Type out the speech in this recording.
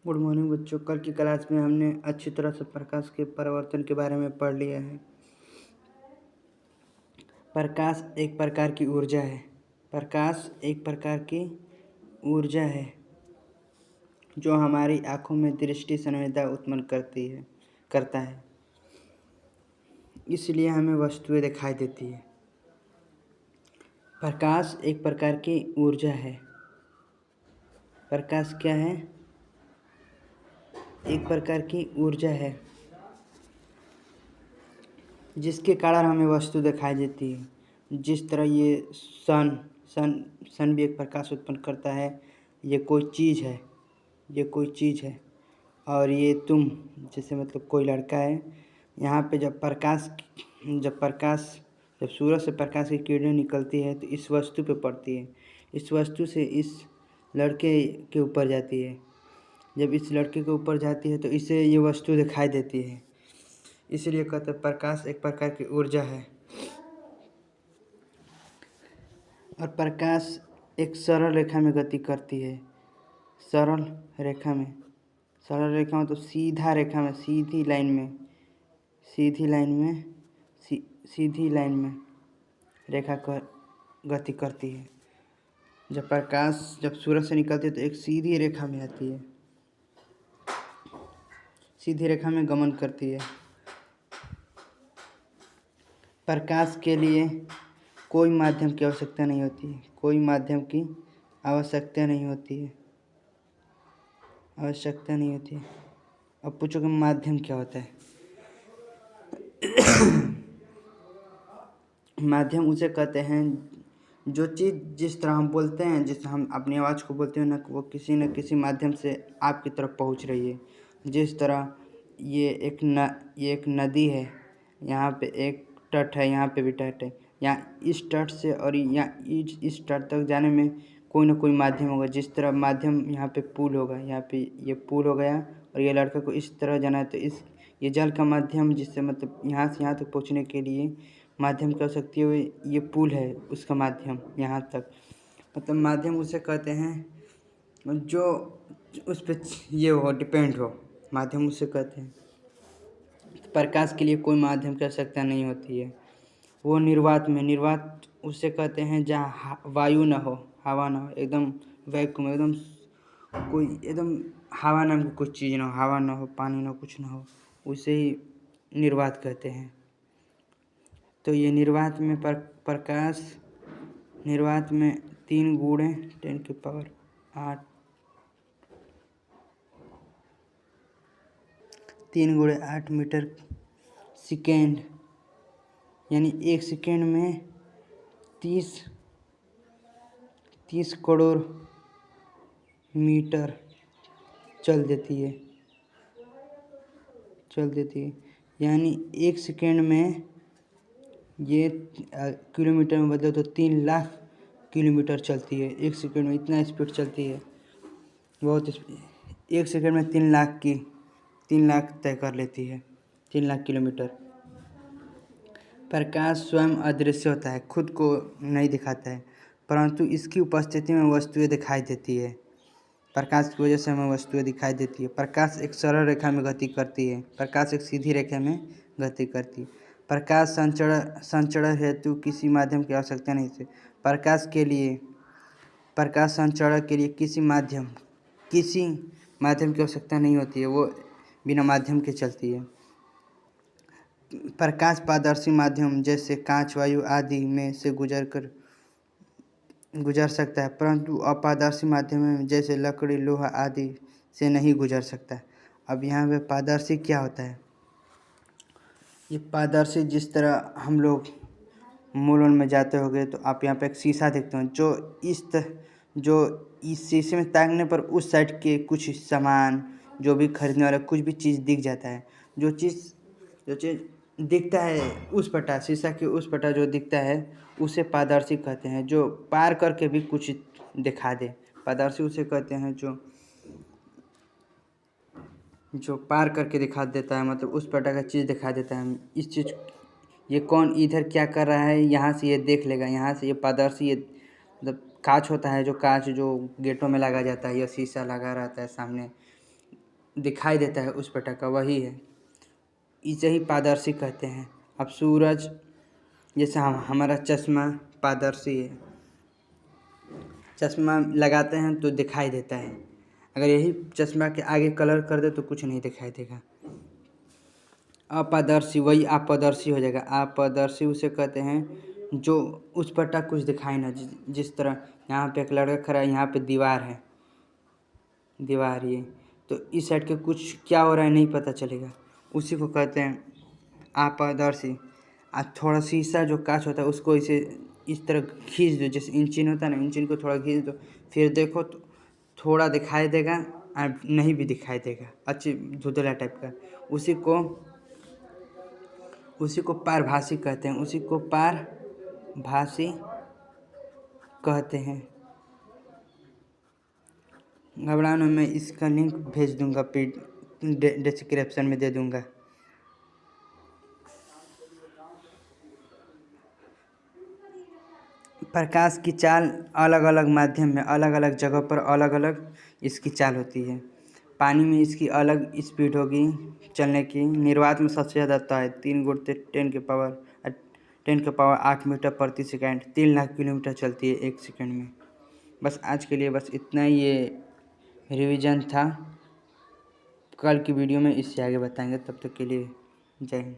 Good morning बच्चों। कल की क्लास में हमने अच्छी तरह से प्रकाश के परावर्तन के बारे में पढ़ लिया है। प्रकाश एक प्रकार की ऊर्जा है। प्रकाश एक प्रकार की ऊर्जा है जो हमारी आँखों में दृष्टि संवेदना उत्पन्न करता है। इसलिए हमें वस्तुएं दिखाई देती है। प्रकाश एक प्रकार की ऊर्जा है। प्रकाश क्या है? एक प्रकार की ऊर्जा है जिसके कारण हमें वस्तु दिखाई देती है। जिस तरह ये सन भी एक प्रकाश उत्पन्न करता है। ये कोई चीज़ है और ये तुम जैसे मतलब कोई लड़का है। यहाँ पे जब सूरज से प्रकाश की किरणें निकलती है तो इस वस्तु पे पड़ती है। इस वस्तु से इस लड़के के ऊपर जाती है। जब इस लड़के के ऊपर जाती है तो इसे ये वस्तु दिखाई देती है। इसलिए कहते हैं प्रकाश एक प्रकार की ऊर्जा है। और प्रकाश एक सरल रेखा में गति करती है। सरल रेखा में तो सीधी लाइन में रेखा कर गति करती है। जब सूरज से निकलती है तो एक सीधी रेखा में आती है, सीधी रेखा में गमन करती है। प्रकाश के लिए कोई माध्यम की आवश्यकता नहीं होती है। अब पूछोगे माध्यम क्या होता है? माध्यम उसे कहते हैं जो चीज़ जिस तरह हम बोलते हैं, जिस हम अपनी आवाज़ को बोलते हैं ना, वो किसी न किसी माध्यम से आपकी तरफ पहुंच रही है। जिस तरह ये एक नदी है। यहाँ पे एक तट है, यहाँ पे भी तट है। यहाँ इस तट से और यहाँ इस तट तक जाने में कोई ना कोई माध्यम होगा। जिस तरह माध्यम यहाँ पे पुल होगा, यहाँ पे ये पुल हो गया और ये लड़के को इस तरह जाना है तो ये जल का माध्यम, जिससे मतलब यहाँ से यहाँ तक पहुँचने के लिए माध्यम कर सकती है। ये पुल है उसका माध्यम यहाँ तक। मतलब माध्यम उसे कहते हैं जो उस पर ये हो, डिपेंड हो, माध्यम उसे कहते हैं। प्रकाश के लिए कोई माध्यम की आवश्यकता नहीं होती है। वो निर्वात उसे कहते हैं जहाँ वायु न हो, हवा न हो, एकदम वैक्यूम, एकदम हवा नाम की कुछ चीज़ ना हो, हवा ना हो, पानी ना, कुछ ना हो, उसे ही निर्वात कहते हैं। तो ये निर्वात में प्रकाश निर्वात में 3 गुणे 10⁸ 3 गुणे 8 मीटर सेकेंड, यानी 1 सेकेंड में 30 करोड़ मीटर चल देती है। यानी 1 सेकेंड में ये किलोमीटर में बदले तो 3 लाख किलोमीटर चलती है। 1 सेकेंड में इतना स्पीड चलती है, बहुत स्पीड। 1 सेकेंड में 3 लाख तय कर लेती है, 3 लाख किलोमीटर। प्रकाश स्वयं अदृश्य होता है, खुद को नहीं दिखाता है, परंतु इसकी उपस्थिति में वस्तुएं दिखाई देती है। प्रकाश की वजह से हमें वस्तुएं दिखाई देती है। प्रकाश एक सरल रेखा में गति करती है। प्रकाश एक सीधी रेखा में गति करती है। प्रकाश संचरण हेतु किसी माध्यम की आवश्यकता नहीं है। प्रकाश संचरण के लिए किसी माध्यम की आवश्यकता नहीं होती है। वो बिना माध्यम के चलती है। प्रकाश पारदर्शी माध्यम जैसे कांच, वायु आदि में से गुजर सकता है, परंतु अपारदर्शी माध्यम में जैसे लकड़ी, लोहा आदि से नहीं गुजर सकता। अब यहाँ पे पारदर्शी क्या होता है? ये पारदर्शी, जिस तरह हम लोग मॉल में जाते होंगे तो आप यहाँ पे एक शीशा देखते हो, जो इस शीशे में ताकने पर उस साइड के कुछ सामान, जो भी खरीदने वाला कुछ भी चीज़ दिख जाता है। जो चीज़ दिखता है उस पटा, शीशा के उस पटा जो दिखता है उसे पारदर्शी कहते हैं। जो पार करके भी कुछ दिखा दे, पारदर्शी उसे कहते हैं जो पार करके दिखा देता है, मतलब उस पटा का चीज़ दिखा देता है। इस चीज़, ये कौन इधर क्या कर रहा है, यहाँ से ये देख लेगा। यहाँ से ये पारदर्शी, ये मतलब कांच होता है, जो गेटों में लगा जाता है, या शीशा लगा रहता है सामने, दिखाई देता है उस प्रकार का वही है, इसे ही पारदर्शी कहते हैं। अब सूरज जैसे हमारा चश्मा पारदर्शी है, चश्मा लगाते हैं तो दिखाई देता है, अगर यही चश्मा के आगे कलर कर दे तो कुछ नहीं दिखाई देगा। अपारदर्शी वही अपारदर्शी हो जाएगा। अपारदर्शी उसे कहते हैं जो उस प्रकार कुछ दिखाई ना, जिस तरह यहाँ पे एक लड़का खड़ा है, यहाँ पे दीवार है, दीवार ये तो इस साइड के कुछ क्या हो रहा है नहीं पता चलेगा, उसी को कहते हैं अपारदर्शी। थोड़ा शीशा जो कांच होता है उसको इसे इस तरह खींच दो, जैसे इंचिन होता है ना, इंचिन को थोड़ा खींच दो, फिर देखो तो थोड़ा दिखाई देगा और नहीं भी दिखाई देगा, अच्छी धुंधला टाइप का। उसी को पारभासी कहते हैं, उसी को पारभासी कहते हैं। घबराना, मैं इसका लिंक भेज दूंगा, डिस्क्रिप्शन में दे दूंगा। प्रकाश की चाल अलग अलग माध्यम में अलग अलग जगह पर अलग अलग इसकी चाल होती है। पानी में इसकी अलग स्पीड होगी चलने की। निर्वात में सबसे ज़्यादा आता है 3 × 10⁸ मीटर प्रति सेकंड, 3 लाख किलोमीटर चलती है 1 सेकंड में। बस आज के लिए बस इतना ही ये रिवीजन था। कल की वीडियो में इससे आगे बताएंगे, तब तक के लिए जय हिंद।